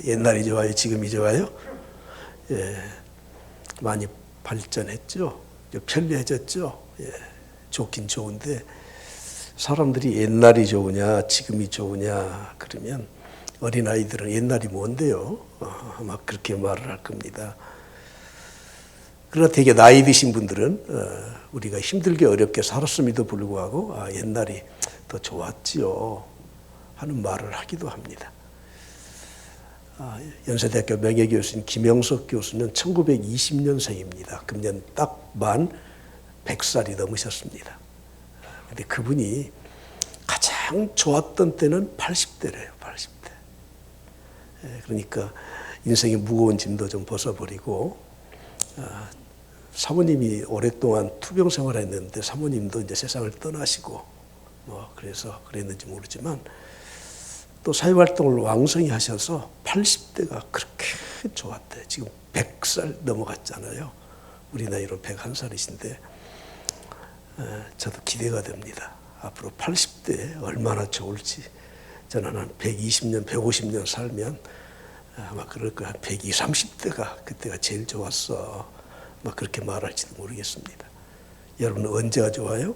옛날이 좋아요? 지금이 좋아요? 예, 많이 발전했죠. 편리해졌죠. 예, 좋긴 좋은데 사람들이 옛날이 좋으냐 지금이 좋으냐 그러면 어린아이들은 옛날이 뭔데요? 아마 그렇게 말을 할 겁니다. 그러나 되게 나이 드신 분들은 우리가 힘들게 어렵게 살았음에도 불구하고 옛날이 더 좋았지요 하는 말을 하기도 합니다. 연세대학교 명예교수인 김영석 교수는 1920년생입니다. 금년 딱 만 100살이 넘으셨습니다. 근데 그분이 가장 좋았던 때는 80대래요. 80대. 그러니까 인생의 무거운 짐도 좀 벗어버리고 사모님이 오랫동안 투병 생활했는데 사모님도 이제 세상을 떠나시고 그래서 그랬는지 모르지만 또 사회활동을 왕성히 하셔서 80대가 그렇게 좋았대요. 지금 100살 넘어갔잖아요. 우리 나이로 101살이신데 저도 기대가 됩니다. 앞으로 80대 얼마나 좋을지. 저는 한 120년, 150년 살면 아마 그럴 거야. 120, 30대가 그때가 제일 좋았어. 막 그렇게 말할지도 모르겠습니다. 여러분은 언제가 좋아요?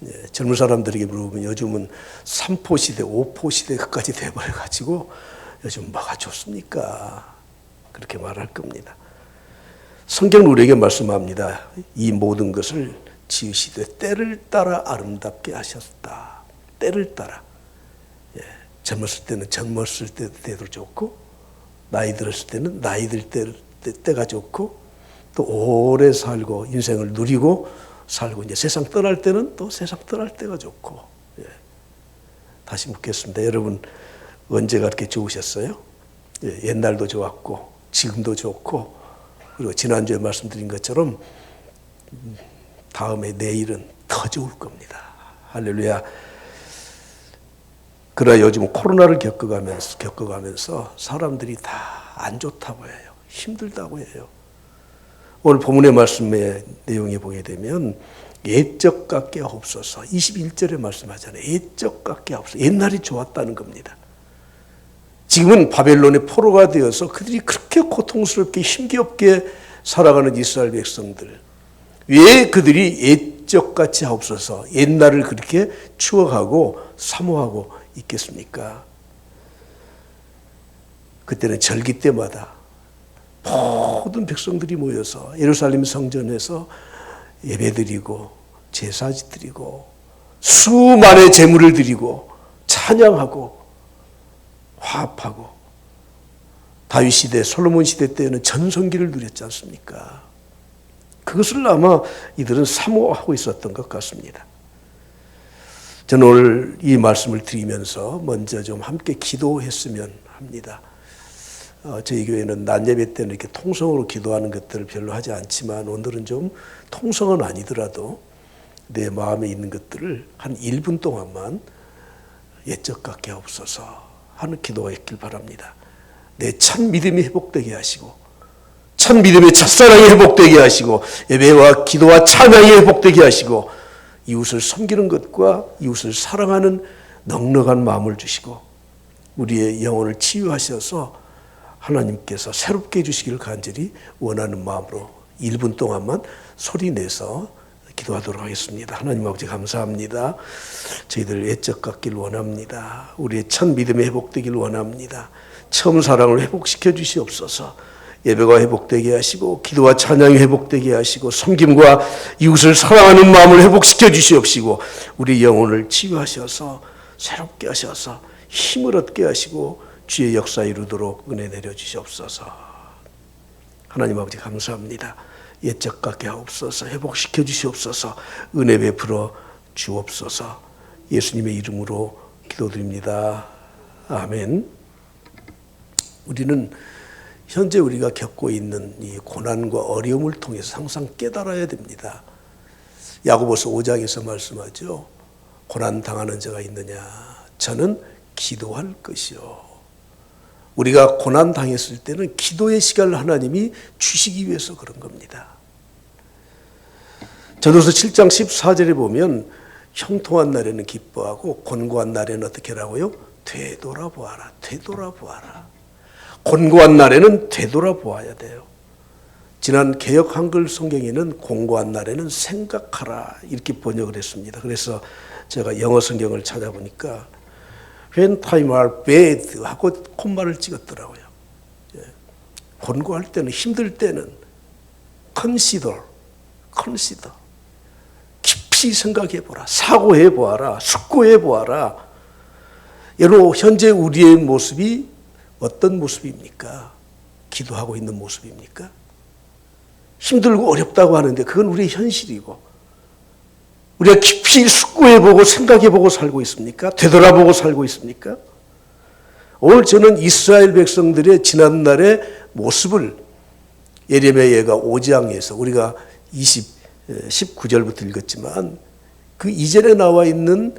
예, 젊은 사람들에게 물어보면 요즘은 3포 시대, 5포 시대까지 돼버려가지고 요즘 뭐가 좋습니까? 그렇게 말할 겁니다. 성경은 우리에게 말씀합니다. 이 모든 것을 지으시되 때를 따라 아름답게 하셨다. 때를 따라. 예, 젊었을 때는 젊었을 때도 좋고 나이 들었을 때는 나이 들 때가 좋고 또 오래 살고 인생을 누리고 살고 이제 세상 떠날 때는 또 세상 떠날 때가 좋고. 예. 다시 묻겠습니다. 여러분 언제가 그렇게 좋으셨어요? 예, 옛날도 좋았고 지금도 좋고 그리고 지난주에 말씀드린 것처럼 다음에 내일은 더 좋을 겁니다. 할렐루야. 그러나 요즘 코로나를 겪어가면서 사람들이 다 안 좋다고 해요. 힘들다고 해요. 오늘 본문의 말씀의 내용에 보게 되면 옛적 같게 없어서 21절에 말씀하잖아요. 옛적 같게 없어서 옛날이 좋았다는 겁니다. 지금은 바벨론의 포로가 되어서 그들이 그렇게 고통스럽게 힘겹게 살아가는 이스라엘 백성들 왜 그들이 옛적 같이 하옵소서 옛날을 그렇게 추억하고 사모하고 있겠습니까? 그때는 절기 때마다 모든 백성들이 모여서 예루살렘 성전에서 예배드리고 제사드리고 수많은 제물을 드리고 찬양하고 화합하고 다윗 시대 솔로몬 시대 때에는 전성기를 누렸지 않습니까? 그것을 아마 이들은 사모하고 있었던 것 같습니다. 저는 오늘 이 말씀을 드리면서 먼저 좀 함께 기도했으면 합니다. 저희 교회는 낮 예배 때는 이렇게 통성으로 기도하는 것들을 별로 하지 않지만 오늘은 좀 통성은 아니더라도 내 마음에 있는 것들을 한 1분 동안만 옛적 같게 하옵소서 하는 기도가 있길 바랍니다. 내 첫 믿음이 회복되게 하시고 첫 믿음의 첫사랑이 회복되게 하시고 예배와 기도와 찬양이 회복되게 하시고 이웃을 섬기는 것과 이웃을 사랑하는 넉넉한 마음을 주시고 우리의 영혼을 치유하셔서 하나님께서 새롭게 해주시기를 간절히 원하는 마음으로 1분 동안만 소리 내서 기도하도록 하겠습니다. 하나님 아버지 감사합니다. 저희들 옛적 같기를 원합니다. 우리의 첫 믿음이 회복되기를 원합니다. 처음 사랑을 회복시켜 주시옵소서. 예배가 회복되게 하시고 기도와 찬양이 회복되게 하시고 섬김과 이웃을 사랑하는 마음을 회복시켜 주시옵시고 우리 영혼을 치유하셔서 새롭게 하셔서 힘을 얻게 하시고 주의 역사 이루도록 은혜 내려주시옵소서. 하나님 아버지 감사합니다. 옛적 같게 하옵소서. 회복시켜 주시옵소서. 은혜 베풀어 주옵소서. 예수님의 이름으로 기도드립니다. 아멘. 우리는 현재 우리가 겪고 있는 이 고난과 어려움을 통해서 항상 깨달아야 됩니다. 야고보서 5장에서 말씀하죠. 고난 당하는 자가 있느냐? 저는 기도할 것이요. 우리가 고난 당했을 때는 기도의 시간을 하나님이 주시기 위해서 그런 겁니다. 전도서 7장 14절에 보면 형통한 날에는 기뻐하고 곤고한 날에는 어떻게 하라고요? 되돌아보아라. 되돌아보아라. 곤고한 날에는 되돌아보아야 돼요. 지난 개역 한글 성경에는 공고한 날에는 생각하라 이렇게 번역을 했습니다. 그래서 제가 영어 성경을 찾아보니까 When times are bad 하고 콤마를 찍었더라고요. 곤고할 때는, 힘들 때는 consider 깊이 생각해보라, 사고해보아라, 숙고해보아라. 여러분 현재 우리의 모습이 어떤 모습입니까? 기도하고 있는 모습입니까? 힘들고 어렵다고 하는데 그건 우리의 현실이고 우리가 깊이 숙고해보고 생각해보고 살고 있습니까? 되돌아보고 살고 있습니까? 오늘 저는 이스라엘 백성들의 지난날의 모습을 예레미야가 5장에서 우리가 19절부터 읽었지만 그 이전에 나와 있는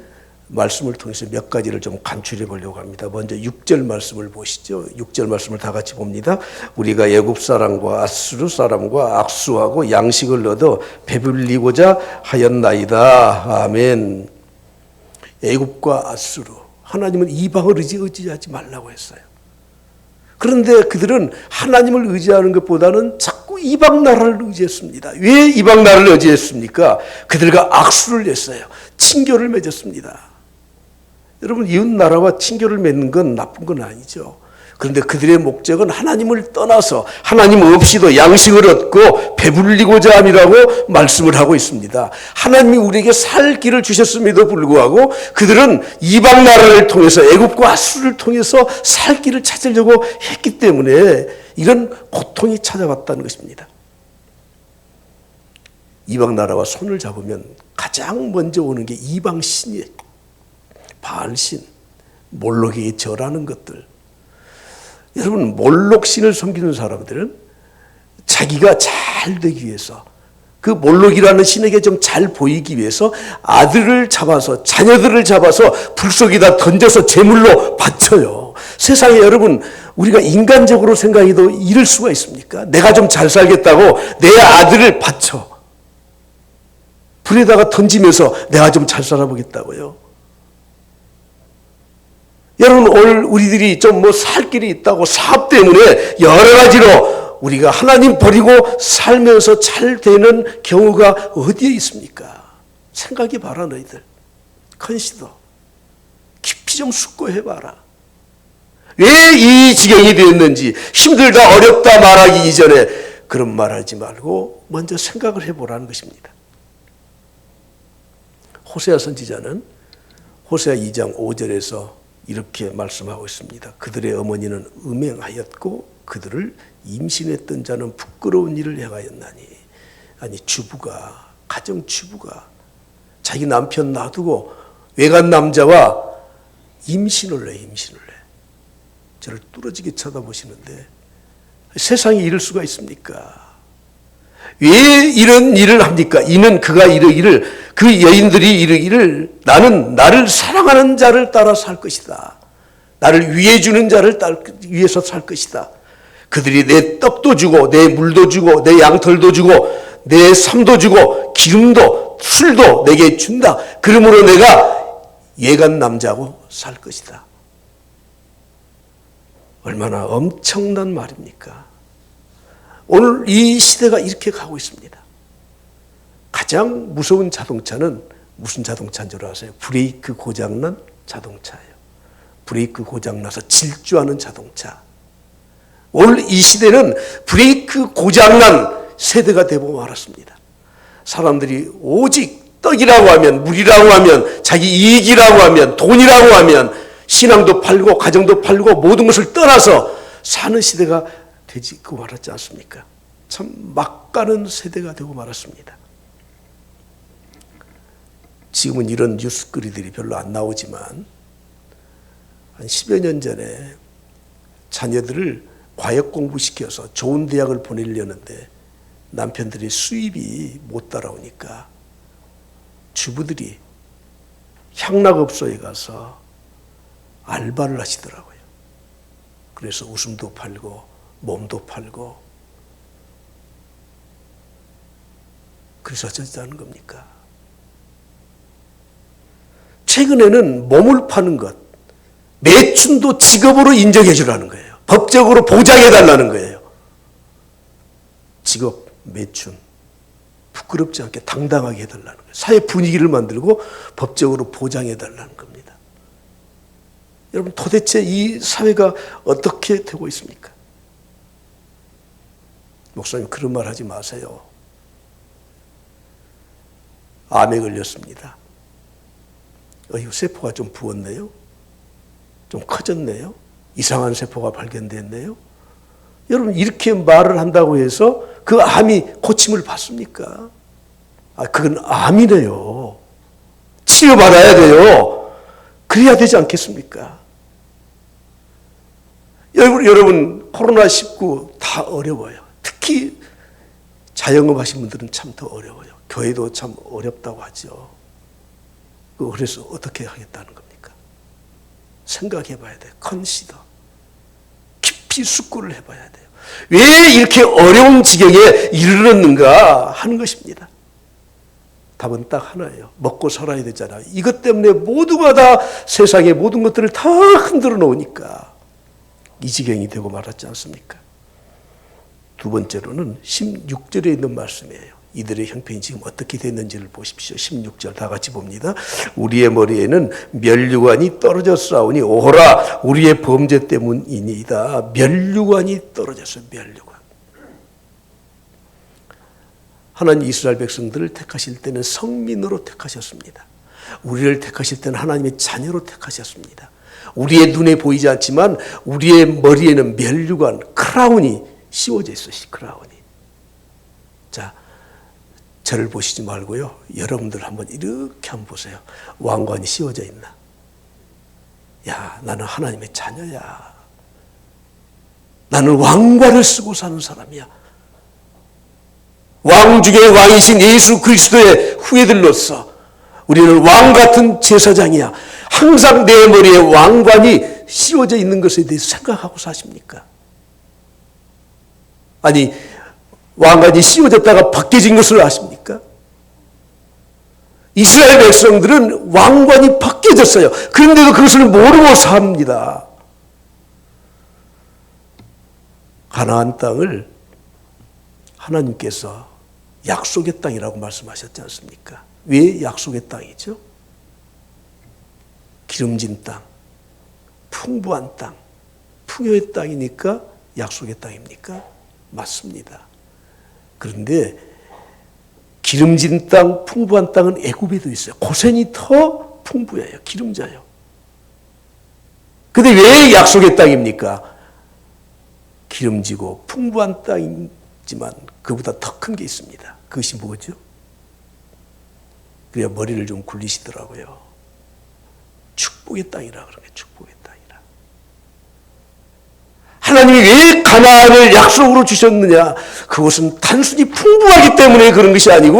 말씀을 통해서 몇 가지를 좀 간추려 보려고 합니다. 먼저 6절 말씀을 보시죠. 6절 말씀을 다 같이 봅니다. 우리가 애굽 사람과 아수르 사람과 악수하고 양식을 얻어 배불리고자 하였나이다. 아멘. 애굽과 아수르, 하나님은 이방을 의지하지 말라고 했어요. 그런데 그들은 하나님을 의지하는 것보다는 자꾸 이방 나라를 의지했습니다. 왜 이방 나라를 의지했습니까? 그들과 악수를 했어요. 친교를 맺었습니다. 여러분, 이웃 나라와 친교를 맺는 건 나쁜 건 아니죠. 그런데 그들의 목적은 하나님을 떠나서 하나님 없이도 양식을 얻고 배불리고자 함이라고 말씀을 하고 있습니다. 하나님이 우리에게 살 길을 주셨음에도 불구하고 그들은 이방 나라를 통해서 애굽과 아수르를 통해서 살 길을 찾으려고 했기 때문에 이런 고통이 찾아왔다는 것입니다. 이방 나라와 손을 잡으면 가장 먼저 오는 게 이방 신이에요. 바알신, 몰록에게 절하는 것들. 여러분, 몰록신을 섬기는 사람들은 자기가 잘 되기 위해서, 그 몰록이라는 신에게 좀 잘 보이기 위해서 아들을 잡아서, 자녀들을 잡아서 불 속에다 던져서 제물로 바쳐요. 세상에 여러분, 우리가 인간적으로 생각해도 이럴 수가 있습니까? 내가 좀 잘 살겠다고 내 아들을 바쳐 불에다가 던지면서 내가 좀 잘 살아보겠다고요. 여러분, 오늘 우리들이 좀 살 길이 있다고 사업 때문에 여러 가지로 우리가 하나님 버리고 살면서 잘 되는 경우가 어디에 있습니까? 생각해 봐라, 너희들. 컨시더. 깊이 좀 숙고해봐라. 왜 이 지경이 되었는지, 힘들다 어렵다 말하기 이전에 그런 말하지 말고 먼저 생각을 해보라는 것입니다. 호세아 선지자는 호세아 2장 5절에서 이렇게 말씀하고 있습니다. 그들의 어머니는 음행하였고 그들을 임신했던 자는 부끄러운 일을 행하였나니. 아니, 주부가, 가정주부가 자기 남편 놔두고 외간 남자와 임신을 해. 저를 뚫어지게 쳐다보시는데 세상에 이럴 수가 있습니까? 왜 이런 일을 합니까? 이는 그가 이르기를, 그 여인들이 이르기를, 나는 나를 사랑하는 자를 따라 살 것이다. 나를 위해 주는 자를 위해서 살 것이다. 그들이 내 떡도 주고 내 물도 주고 내 양털도 주고 내 삶도 주고 기름도 술도 내게 준다. 그러므로 내가 예간 남자하고 살 것이다. 얼마나 엄청난 말입니까? 오늘 이 시대가 이렇게 가고 있습니다. 가장 무서운 자동차는 무슨 자동차인 줄 아세요? 브레이크 고장난 자동차예요. 브레이크 고장나서 질주하는 자동차. 오늘 이 시대는 브레이크 고장난 세대가 되고 말았습니다. 사람들이 오직 떡이라고 하면, 물이라고 하면, 자기 이익이라고 하면, 돈이라고 하면 신앙도 팔고 가정도 팔고 모든 것을 떠나서 사는 시대가 되고 말았지 않습니까? 참 막가는 세대가 되고 말았습니다. 지금은 이런 뉴스거리들이 별로 안 나오지만 한 10여 년 전에 자녀들을 과역 공부시켜서 좋은 대학을 보내려는데 남편들이 수입이 못 따라오니까 주부들이 향락업소에 가서 알바를 하시더라고요. 그래서 웃음도 팔고 몸도 팔고. 그래서 어쩌자는 겁니까? 최근에는 몸을 파는 것, 매춘도 직업으로 인정해 주라는 거예요. 법적으로 보장해달라는 거예요. 직업, 매춘, 부끄럽지 않게 당당하게 해달라는 거예요. 사회 분위기를 만들고 법적으로 보장해달라는 겁니다. 여러분, 도대체 이 사회가 어떻게 되고 있습니까? 목사님, 그런 말 하지 마세요. 암에 걸렸습니다. 세포가 좀 부었네요. 좀 커졌네요. 이상한 세포가 발견됐네요. 여러분, 이렇게 말을 한다고 해서 그 암이 고침을 받습니까? 그건 암이네요. 치료받아야 돼요. 그래야 되지 않겠습니까? 여러분, 코로나19 다 어려워요. 특히 자영업 하신 분들은 참 더 어려워요. 교회도 참 어렵다고 하죠. 그래서 어떻게 하겠다는 겁니까? 생각해 봐야 돼요. 컨시더. 깊이 숙고를 해봐야 돼요. 왜 이렇게 어려운 지경에 이르렀는가 하는 것입니다. 답은 딱 하나예요. 먹고 살아야 되잖아요. 이것 때문에 모두가 다 세상의 모든 것들을 다 흔들어 놓으니까 이 지경이 되고 말았지 않습니까? 두 번째로는 16절에 있는 말씀이에요. 이들의 형편이 지금 어떻게 됐는지를 보십시오. 16절 다 같이 봅니다. 우리의 머리에는 면류관이 떨어졌사오니 오호라 우리의 범죄 때문이니이다. 면류관이 떨어졌어요. 면류관. 하나님 이스라엘 백성들을 택하실 때는 성민으로 택하셨습니다. 우리를 택하실 때는 하나님의 자녀로 택하셨습니다. 우리의 눈에 보이지 않지만 우리의 머리에는 면류관, 크라운이 씌워져 있어요. 크라운이. 자, 저를 보시지 말고요. 여러분들 한번 이렇게 한번 보세요. 왕관이 씌워져 있나? 야, 나는 하나님의 자녀야. 나는 왕관을 쓰고 사는 사람이야. 왕 중의 왕이신 예수 그리스도의 후예들로서 우리는 왕 같은 제사장이야. 항상 내 머리에 왕관이 씌워져 있는 것에 대해서 생각하고 사십니까? 아니, 왕관이 씌워졌다가 벗겨진 것을 아십니까? 이스라엘 백성들은 왕관이 벗겨졌어요. 그런데도 그것을 모르고 삽니다. 가나안 땅을 하나님께서 약속의 땅이라고 말씀하셨지 않습니까? 왜 약속의 땅이죠? 기름진 땅, 풍부한 땅, 풍요의 땅이니까 약속의 땅입니까? 맞습니다. 그런데 기름진 땅, 풍부한 땅은 애굽에도 있어요. 고센이 더 풍부해요. 기름져요. 그런데 왜 약속의 땅입니까? 기름지고 풍부한 땅이지만 그보다 더 큰 게 있습니다. 그것이 뭐죠? 그래야 머리를 좀 굴리시더라고요. 축복의 땅이라 그러는 거예요. 축복의 땅이라. 하나님이 왜 가나안을 약속으로 주셨느냐? 그것은 단순히 풍부하기 때문에 그런 것이 아니고,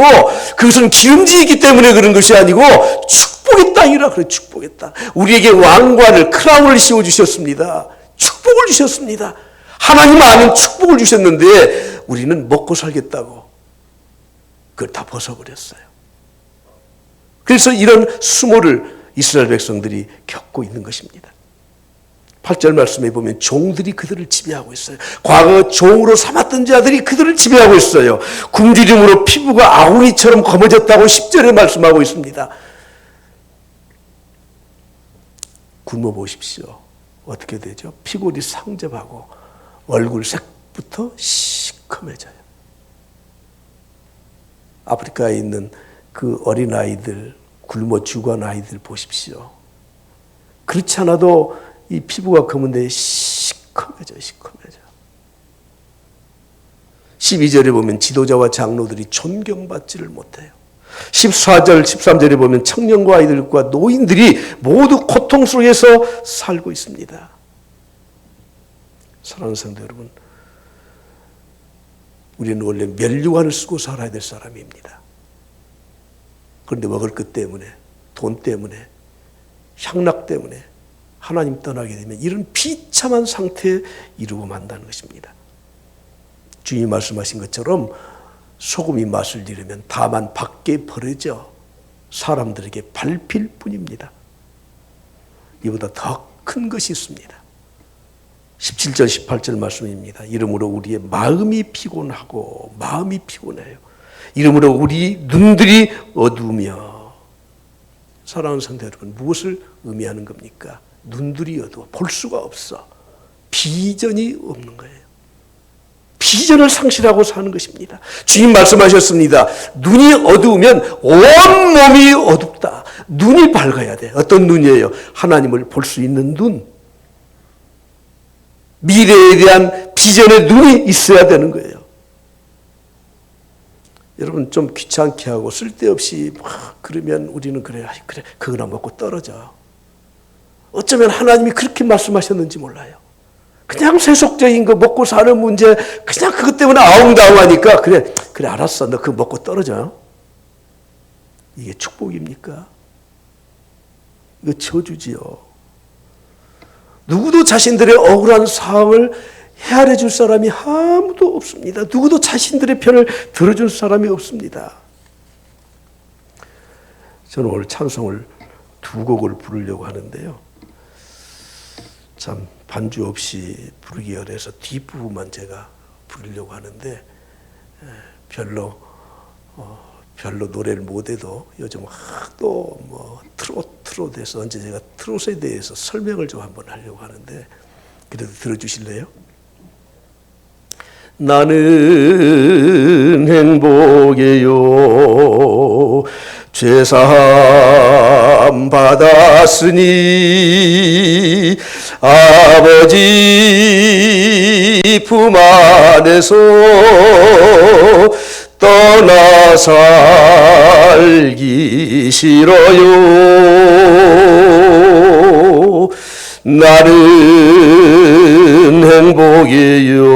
그것은 기름지기 때문에 그런 것이 아니고, 축복의 땅이라 그래요. 축복의 땅. 우리에게 왕관을, 크라운을 씌워주셨습니다. 축복을 주셨습니다. 하나님 아는 축복을 주셨는데 우리는 먹고 살겠다고 그걸 다 벗어버렸어요. 그래서 이런 수모를 이스라엘 백성들이 겪고 있는 것입니다. 8절 말씀에 보면 종들이 그들을 지배하고 있어요. 과거 종으로 삼았던 자들이 그들을 지배하고 있어요. 굶주림으로 피부가 아우리처럼 검어졌다고 10절에 말씀하고 있습니다. 굶어 보십시오. 어떻게 되죠? 피골이 상접하고 얼굴 색부터 시커매져요. 아프리카에 있는 그 어린아이들, 굶어 죽어간 아이들 보십시오. 그렇지 않아도 이 피부가 검은데 시커매져요. 12절에 보면 지도자와 장로들이 존경받지를 못해요. 14절, 13절에 보면 청년과 아이들과 노인들이 모두 고통 속에서 살고 있습니다. 사랑하는 성도 여러분, 우리는 원래 면류관을 쓰고 살아야 될 사람입니다. 그런데 먹을 것 때문에, 돈 때문에, 향락 때문에 하나님 떠나게 되면 이런 비참한 상태에 이르고 만다는 것입니다. 주님이 말씀하신 것처럼 소금이 맛을 잃으면 다만 밖에 버려져 사람들에게 밟힐 뿐입니다. 이보다 더 큰 것이 있습니다. 17절 18절 말씀입니다. 이러므로 우리의 마음이 피곤하고 마음이 피곤해요. 이러므로 우리 눈들이 어두우며. 사랑하는 성도 여러분, 무엇을 의미하는 겁니까? 눈들이 어두워 볼 수가 없어. 비전이 없는 거예요. 비전을 상실하고 사는 것입니다. 주님 말씀하셨습니다. 눈이 어두우면 온 몸이 어둡다. 눈이 밝아야 돼. 어떤 눈이에요? 하나님을 볼 수 있는 눈. 미래에 대한 비전의 눈이 있어야 되는 거예요. 여러분 좀 귀찮게 하고 쓸데없이 막 그러면 우리는 그래 그거나 먹고 떨어져. 어쩌면 하나님이 그렇게 말씀하셨는지 몰라요. 그냥 세속적인 거 먹고 사는 문제 그냥 그것 때문에 아웅다웅하니까 그래 알았어 너 그거 먹고 떨어져. 이게 축복입니까? 이거 저주지요. 누구도 자신들의 억울한 상황을 헤아려 줄 사람이 아무도 없습니다. 누구도 자신들의 편을 들어줄 사람이 없습니다. 저는 오늘 찬송을 두 곡을 부르려고 하는데요. 참 반주 없이 부르기 어려서 뒷부분만 제가 부르려고 하는데 별로 노래를 못해도 요즘 또 뭐 트롯에서 언제 제가 트롯에 대해서 설명을 좀 한번 하려고 하는데 그래도 들어주실래요? 나는 행복해요. 죄사함 받았으니 아버지 품 안에서 떠나 살기 싫어요. 나는 행복해요.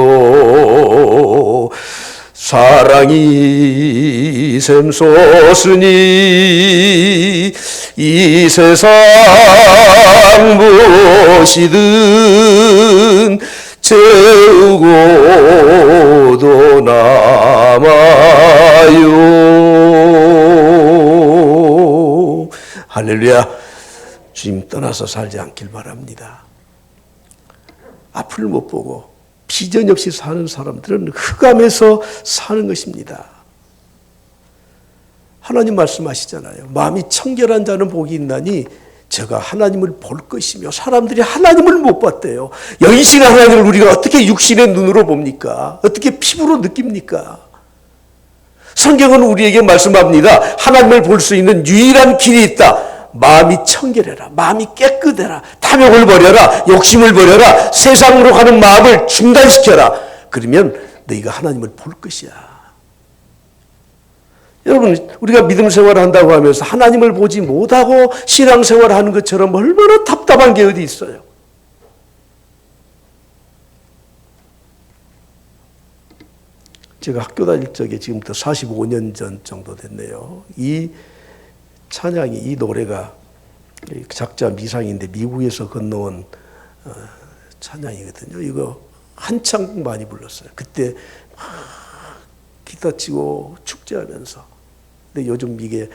사랑이 샘솟으니 이 세상 무엇이든 채우고도 남아요. 할렐루야. 주님 떠나서 살지 않길 바랍니다. 앞을 못 보고 비전 없이 사는 사람들은 흑암에서 사는 것입니다. 하나님 말씀하시잖아요. 마음이 청결한 자는 복이 있나니 제가 하나님을 볼 것이며 사람들이 하나님을 못 봤대요. 영이신 하나님을 우리가 어떻게 육신의 눈으로 봅니까? 어떻게 피부로 느낍니까? 성경은 우리에게 말씀합니다. 하나님을 볼 수 있는 유일한 길이 있다. 마음이 청결해라. 마음이 깨끗해라. 탐욕을 버려라. 욕심을 버려라. 세상으로 가는 마음을 중단시켜라. 그러면 너희가 하나님을 볼 것이야. 여러분 우리가 믿음 생활을 한다고 하면서 하나님을 보지 못하고 신앙생활을 하는 것처럼 얼마나 답답한 게 어디 있어요. 제가 학교 다닐 적에 지금부터 45년 전 정도 됐네요. 이 찬양이 이 노래가 작자 미상인데 미국에서 건너온 찬양이거든요. 이거 한창 많이 불렀어요. 그때 막 기타 치고 축제하면서. 근데 요즘 이게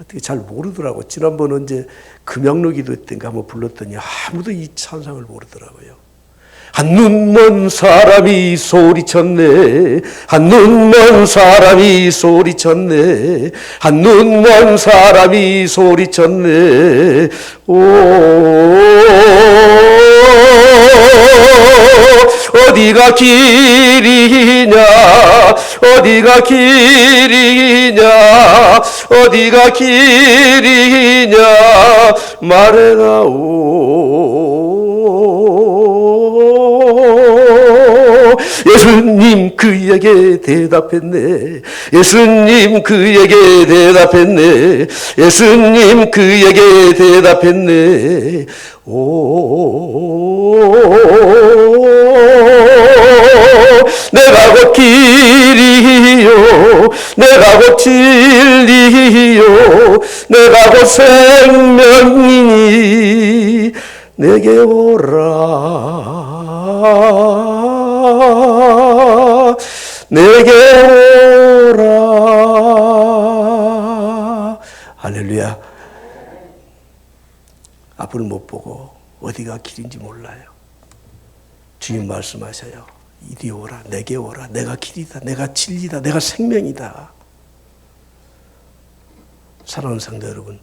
어떻게 잘 모르더라고. 지난번 언제 금양로기도 때인가 한번 불렀더니 아무도 이 찬상을 모르더라고요. 한눈 먼 사람이 소리쳤네. 한눈 먼 사람이 소리쳤네. 한눈 먼 사람이 소리쳤네. 오 어디가 길이냐 어디가 길이냐 어디가 길이냐 말해다오. 예수님 그에게 대답했네. 예수님 그에게 대답했네. 예수님 그에게 대답했네. 오 내가 곧 길이요 내가 곧 진리요 내가 곧 생명이니 내게 오라 내게 오라. 할렐루야. 앞을 못 보고 어디가 길인지 몰라요. 주님 말씀하셔요. 이리 오라, 내게 오라. 내가 길이다, 내가 진리다, 내가 생명이다. 사랑하는 성도 여러분,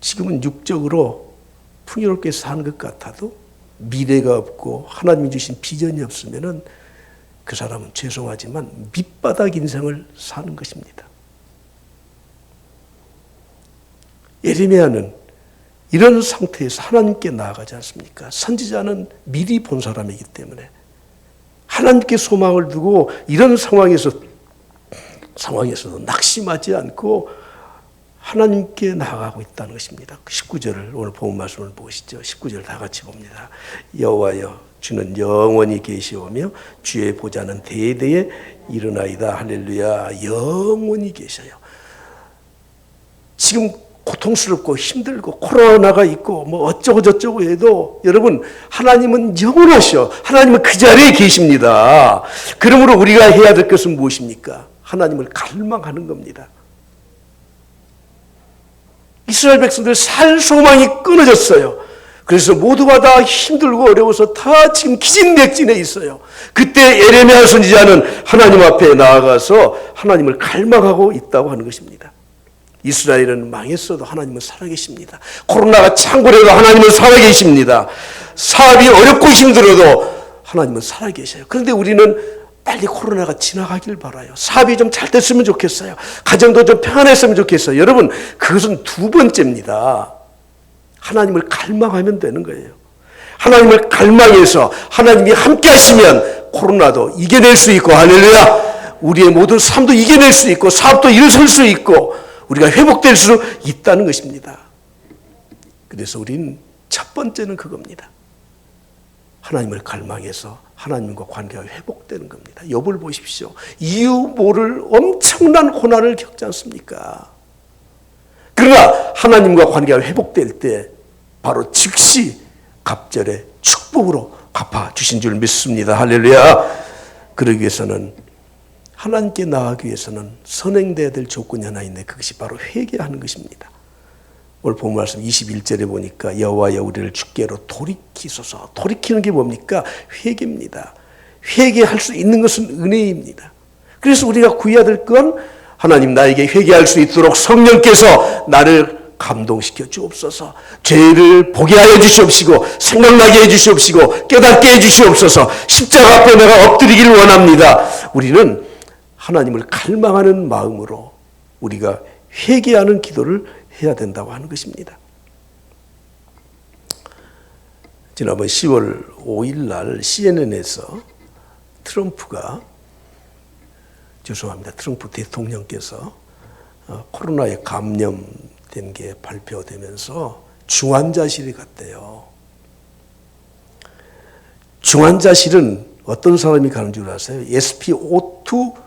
지금은 육적으로 풍요롭게 사는 것 같아도 미래가 없고 하나님이 주신 비전이 없으면은 그 사람은 죄송하지만 밑바닥 인생을 사는 것입니다. 예레미야는 이런 상태에서 하나님께 나아가지 않습니까? 선지자는 미리 본 사람이기 때문에 하나님께 소망을 두고 이런 상황에서도 낙심하지 않고 하나님께 나아가고 있다는 것입니다. 19절을 오늘 본 말씀을 보시죠. 19절 다 같이 봅니다. 여호와여 주는 영원히 계시오며 주의 보좌는 대대에 일어나이다. 할렐루야. 영원히 계셔요. 지금 고통스럽고 힘들고 코로나가 있고 뭐 어쩌고 저쩌고 해도 여러분 하나님은 영원하셔. 하나님은 그 자리에 계십니다. 그러므로 우리가 해야 될 것은 무엇입니까? 하나님을 갈망하는 겁니다. 이스라엘 백성들 살 소망이 끊어졌어요. 그래서 모두가 다 힘들고 어려워서 다 지금 기진맥진해 있어요. 그때 예레미야 선지자는 하나님 앞에 나아가서 하나님을 갈망하고 있다고 하는 것입니다. 이스라엘은 망했어도 하나님은 살아계십니다. 코로나가 창궐해도 하나님은 살아계십니다. 사업이 어렵고 힘들어도 하나님은 살아계셔요. 그런데 우리는 빨리 코로나가 지나가길 바라요. 사업이 좀 잘 됐으면 좋겠어요. 가정도 좀 평안했으면 좋겠어요. 여러분, 그것은 두 번째입니다. 하나님을 갈망하면 되는 거예요. 하나님을 갈망해서 하나님이 함께 하시면 코로나도 이겨낼 수 있고, 할렐루야! 우리의 모든 삶도 이겨낼 수 있고, 사업도 일어설 수 있고, 우리가 회복될 수 있다는 것입니다. 그래서 우리는 첫 번째는 그겁니다. 하나님을 갈망해서 하나님과 관계가 회복되는 겁니다. 욥을 보십시오. 이유 모를 엄청난 고난을 겪지 않습니까? 그러나 하나님과 관계가 회복될 때 바로 즉시 갑절의 축복으로 갚아주신 줄 믿습니다. 할렐루야. 그러기 위해서는 하나님께 나아가기 위해서는 선행돼야 될 조건이 하나 있는데 그것이 바로 회개하는 것입니다. 오늘 본 말씀 21절에 보니까 여호와여 우리를 주께로 돌이키소서. 돌이키는 게 뭡니까? 회개입니다. 회개할 수 있는 것은 은혜입니다. 그래서 우리가 구해야 될 건 하나님 나에게 회개할 수 있도록 성령께서 나를 감동시켜 주옵소서. 죄를 보게 하여 주시옵시고 생각나게 해 주시옵시고 깨닫게 해 주시옵소서. 십자가 앞에 내가 엎드리기를 원합니다. 우리는 하나님을 갈망하는 마음으로 우리가 회개하는 기도를 해야 된다고 하는 것입니다. 지난번 10월 5일 날 CNN에서 트럼프 대통령께서 코로나에 감염된 게 발표되면서 중환자실에 갔대요. 중환자실은 어떤 사람이 가는 줄 아세요? SpO2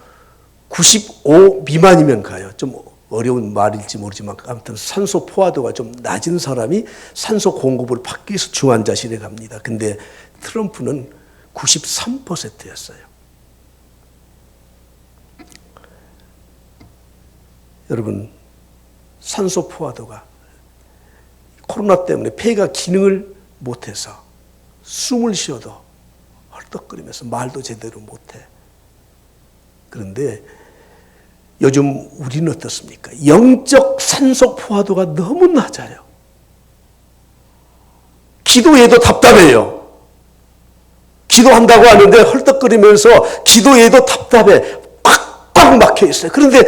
95 미만이면 가요. 좀 어려운 말일지 모르지만 아무튼 산소 포화도가 좀 낮은 사람이 산소 공급을 받기 위해서 중환자실에 갑니다. 근데 트럼프는 93%였어요. 여러분, 산소 포화도가 코로나 때문에 폐가 기능을 못해서 숨을 쉬어도 헐떡거리면서 말도 제대로 못해. 그런데 요즘 우리는 어떻습니까? 영적 산소 포화도가 너무 낮아요. 기도해도 답답해요. 기도한다고 하는데 헐떡거리면서 기도해도 답답해. 꽉꽉 막혀 있어요. 그런데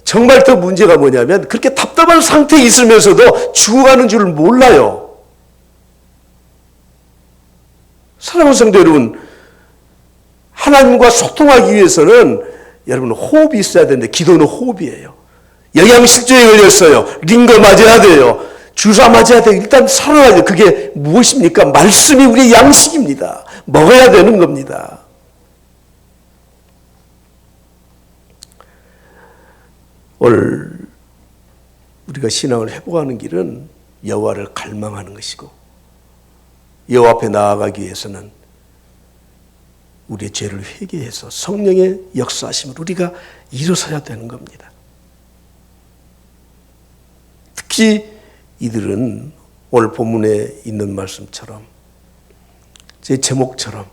정말 더 문제가 뭐냐면 그렇게 답답한 상태에 있으면서도 죽어가는 줄 몰라요. 사랑하는 성도 여러분, 하나님과 소통하기 위해서는 여러분 호흡이 있어야 되는데 기도는 호흡이에요. 영양실조에 걸렸어요. 링거 맞아야 돼요. 주사 맞아야 돼요. 일단 살아야 돼요. 그게 무엇입니까? 말씀이 우리의 양식입니다. 먹어야 되는 겁니다. 오늘 우리가 신앙을 회복하는 길은 여호와를 갈망하는 것이고 여호와 앞에 나아가기 위해서는 우리의 죄를 회개해서 성령의 역사하심을 우리가 일어서야 되는 겁니다. 특히 이들은 오늘 본문에 있는 말씀처럼 제 제목처럼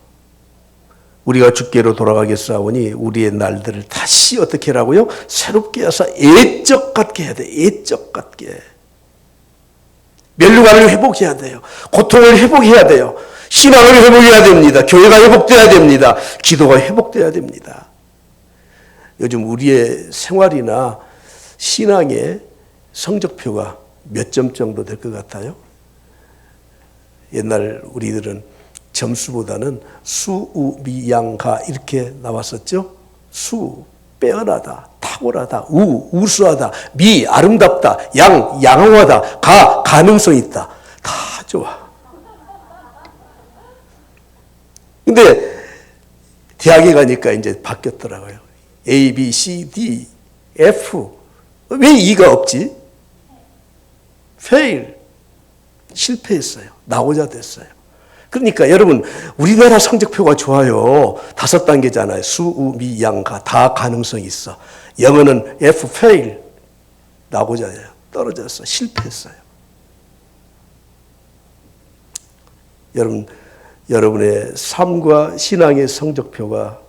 우리가 주께로 돌아가겠사오니 우리의 날들을 다시 어떻게 하라고요? 새롭게 하사 애적 같게 해야 돼. 애적 같게. 멸류관을 회복해야 돼요. 고통을 회복해야 돼요. 신앙을 회복해야 됩니다. 교회가 회복돼야 됩니다. 기도가 회복돼야 됩니다. 요즘 우리의 생활이나 신앙의 성적표가 몇 점 정도 될 것 같아요? 옛날 우리들은 점수보다는 수, 우, 미, 양, 가 이렇게 나왔었죠. 수, 빼어나다, 탁월하다, 우, 우수하다, 미, 아름답다, 양, 양호하다, 가, 가능성 있다. 다 좋아. 근데 대학에 가니까 이제 바뀌었더라고요. A, B, C, D, F. 왜 E가 없지? fail. 실패했어요. 나오자 됐어요. 그러니까 여러분 우리나라 성적표가 좋아요. 5단계잖아요. 수, 우, 미, 양, 가. 다 가능성이 있어. 영어는 F, fail. 나오자 해요. 떨어졌어. 실패했어요. 여러분, 여러분의 삶과 신앙의 성적표가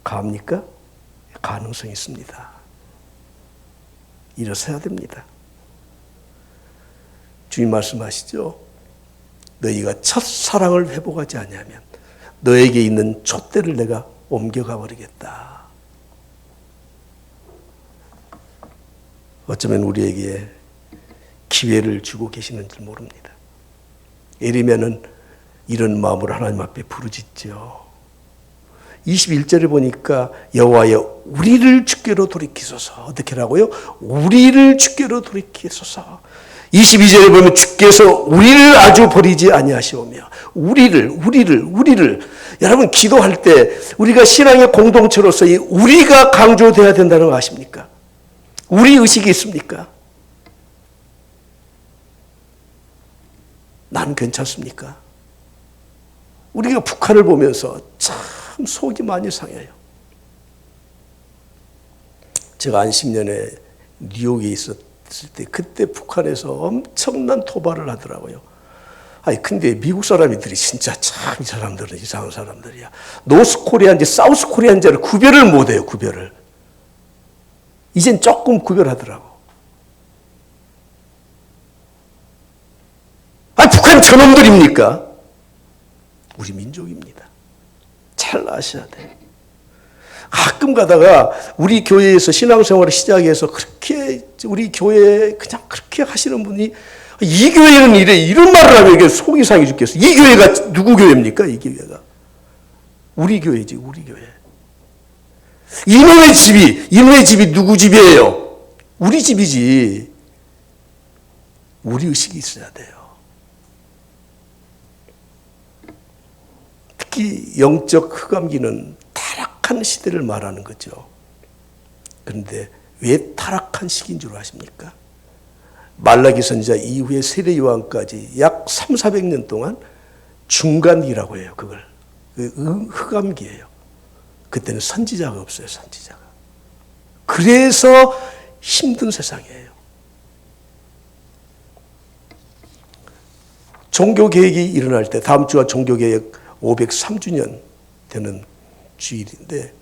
갑니까? 가능성이 있습니다. 일어서야 됩니다. 주님 말씀하시죠. 너희가 첫사랑을 회복하지 않으면 너에게 있는 촛대를 내가 옮겨가 버리겠다. 어쩌면 우리에게 기회를 주고 계시는 줄 모릅니다. 예레미야는 이런 마음으로 하나님 앞에 부르짖죠. 21절에 보니까 여호와여 우리를 주께로 돌이키소서. 어떻게 하라고요? 우리를 주께로 돌이키소서. 22절에 보면 주께서 우리를 아주 버리지 아니하시오며 우리를 여러분 기도할 때 우리가 신앙의 공동체로서 이 우리가 강조돼야 된다는 거 아십니까? 우리 의식이 있습니까? 난 괜찮습니까? 우리가 북한을 보면서 참 속이 많이 상해요. 제가 한 10년에 뉴욕에 있었을 때 그때 북한에서 엄청난 토발을 하더라고요. 아니 근데 미국 사람들이 진짜 참 이 사람들은 이상한 사람들이야. 노스 코리아인지 사우스 코리아인지를 구별을 못해요. 구별을. 이젠 조금 구별하더라고. 아니 북한 저놈들입니까? 우리 민족입니다. 잘 아셔야 돼요. 가끔 가다가 우리 교회에서 신앙생활을 시작해서 그렇게 우리 교회에 그냥 그렇게 하시는 분이 이 교회는 이래 이런 말을 하면 이게 속이 상해 죽겠어. 이 교회가 누구 교회입니까? 이 교회가 우리 교회지. 우리 교회. 이놈의 집이 누구 집이에요? 우리 집이지. 우리 의식이 있어야 돼요. 특히 영적 흑암기는 타락한 시대를 말하는 거죠. 그런데 왜 타락한 시기인 줄 아십니까? 말라기 선지자 이후에 세례 요한까지 약 300~400년 동안 중간기라고 해요. 그걸. 흑암기예요. 그때는 선지자가 없어요. 선지자가. 그래서 힘든 세상이에요. 종교개혁이 일어날 때 다음 주가 종교개혁 503주년 되는 주일인데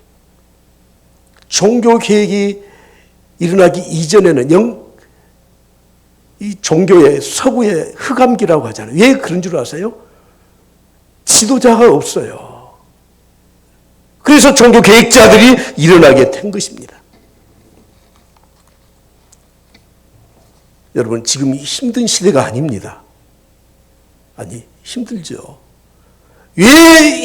종교개혁이 일어나기 이전에는 이 종교의 서구의 흑암기라고 하잖아요. 왜 그런 줄 아세요? 지도자가 없어요. 그래서 종교개혁자들이 일어나게 된 것입니다. 여러분 지금 힘든 시대가 아닙니다. 아니 힘들죠. 왜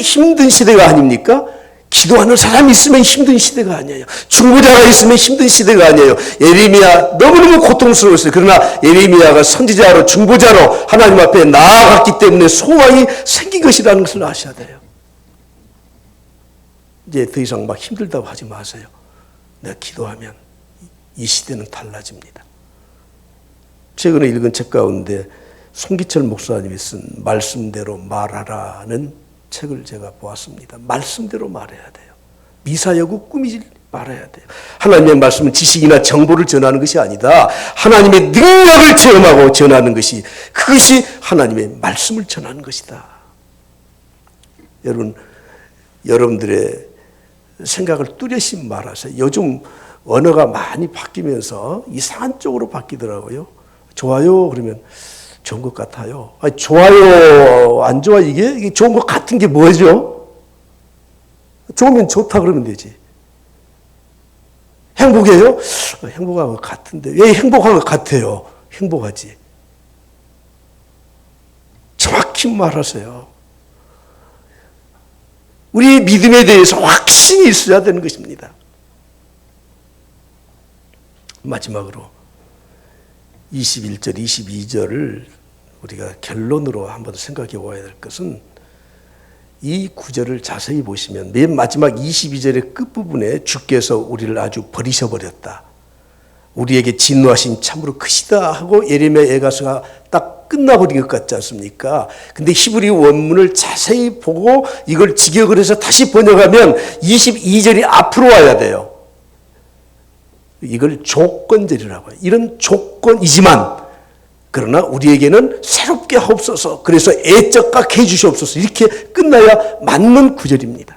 힘든 시대가 아닙니까? 기도하는 사람이 있으면 힘든 시대가 아니에요. 중보자가 있으면 힘든 시대가 아니에요. 예레미야 너무너무 고통스러웠어요. 그러나 예레미야가 선지자로 중보자로 하나님 앞에 나아갔기 때문에 소망이 생긴 것이라는 것을 아셔야 돼요. 이제 더 이상 막 힘들다고 하지 마세요. 내가 기도하면 이 시대는 달라집니다. 최근에 읽은 책 가운데 송기철 목사님이 쓴 말씀대로 말하라는 책을 제가 보았습니다. 말씀대로 말해야 돼요. 미사여구 꾸미지 말아야 돼요. 하나님의 말씀은 지식이나 정보를 전하는 것이 아니다. 하나님의 능력을 체험하고 전하는 것이 그것이 하나님의 말씀을 전하는 것이다. 여러분들의 생각을 뚜렷이 말하세요. 요즘 언어가 많이 바뀌면서 이상한 쪽으로 바뀌더라고요. 좋아요 그러면 좋은 것 같아요. 아니, 좋아요 안 좋아 이게 좋은 것 같은 게 뭐죠? 좋으면 좋다 그러면 되지. 행복해요? 행복한 것 같은데 왜 행복한 것 같아요? 행복하지. 정확히 말하세요. 우리 믿음에 대해서 확신이 있어야 되는 것입니다. 마지막으로 21절, 22절을 우리가 결론으로 한번 생각해 봐야 될 것은 이 구절을 자세히 보시면 맨 마지막 22절의 끝부분에 주께서 우리를 아주 버리셔버렸다. 우리에게 진노하심 참으로 크시다 하고 예레미야 예가서가 딱 끝나버린 것 같지 않습니까? 근데 히브리 원문을 자세히 보고 이걸 직역을 해서 다시 번역하면 22절이 앞으로 와야 돼요. 이걸 조건절이라고 해요. 이런 조건이지만 그러나 우리에게는 새롭게 하옵소서. 그래서 애적각 해주시옵소서. 이렇게 끝나야 맞는 구절입니다.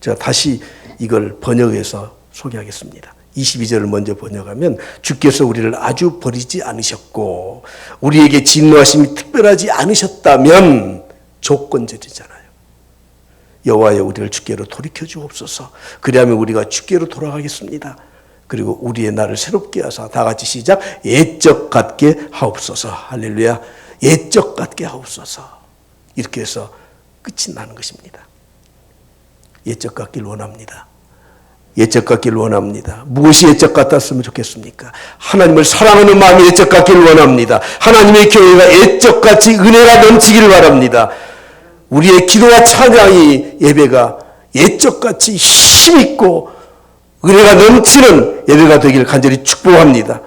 제가 다시 이걸 번역해서 소개하겠습니다. 22절을 먼저 번역하면 주께서 우리를 아주 버리지 않으셨고 우리에게 진노하심이 특별하지 않으셨다면 조건절이잖아요. 여호와여 우리를 주께로 돌이켜 주옵소서. 그리하면 우리가 주께로 돌아가겠습니다. 그리고 우리의 날을 새롭게 하사 다 같이 시작. 옛적 같게 하옵소서. 할렐루야. 옛적 같게 하옵소서. 이렇게 해서 끝이 나는 것입니다. 옛적 같길 원합니다. 옛적 같길 원합니다. 무엇이 옛적 같았으면 좋겠습니까? 하나님을 사랑하는 마음이 옛적 같길 원합니다. 하나님의 교회가 옛적 같이 은혜가 넘치기를 바랍니다. 우리의 기도와 찬양이 예배가 옛적 같이 힘있고 은혜가 넘치는 예배가 되기를 간절히 축복합니다.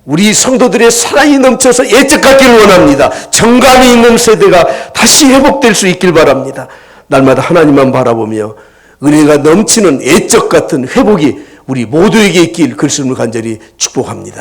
우리 성도들의 사랑이 넘쳐서 옛적 같기를 원합니다. 정감이 있는 세대가 다시 회복될 수 있길 바랍니다. 날마다 하나님만 바라보며 은혜가 넘치는 옛적 같은 회복이 우리 모두에게 있길 그리스도를 간절히 축복합니다.